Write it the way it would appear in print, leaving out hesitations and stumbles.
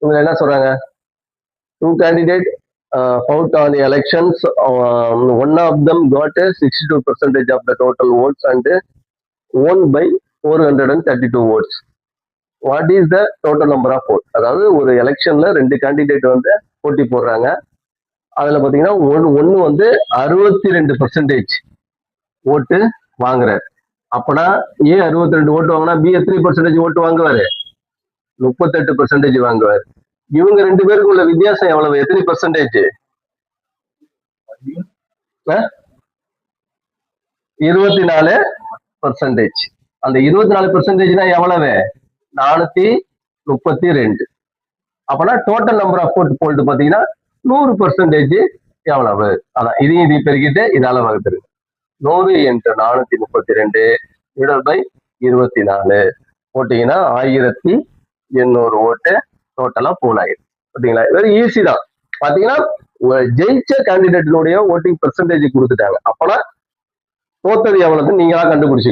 இவங்க என்ன சொல்றாங்க? 2 candidates fought on the elections. One of them got a 62% of the total votes and won by 432 votes. What is the total number of votes? அதாவது ஒரு எலெக்ஷன்ல 2 candidate வந்து போட்டி போடுறாங்க. அதுல பாத்தீங்கன்னா ஒன்னு வந்து 62% ஓட்டு வாங்குறாரு. அப்பனா ஏ 62 ஓட்டு வாங்கினா பி எத்தனை பர்சன்டேஜ் ஓட்டு வாங்குவாரு? 38% வாங்குவாரு. இவங்க 2 பேருக்கு உள்ள வித்தியாசம் எவ்வளவு? எத்தனை பர்சன்டேஜ்? 24%. அந்த 24%னா எவ்வளவு? 432. அப்பனா total number of vote polled பாத்தீங்கன்னா 100% எவ்வளவு? அதான் இதையும் பெருக்கிட்டு இதால வகுத்துருக்கு. 100 × 432 டிவைடட் பை 24 போட்டீங்கன்னா 1800 ஓட்டு டோட்டலா போலாயிரும். ஓகேங்களா? வெரி ஈஸி தான். பாத்தீங்கன்னா ஜெயிச்ச கேண்டிடேட்டினுடைய ஓட்டிங் பெர்சன்டேஜ் கொடுத்துட்டாங்க. அப்பனா தோத்தது எவ்வளவுன்னு நீங்களா கண்டுபிடிச்சு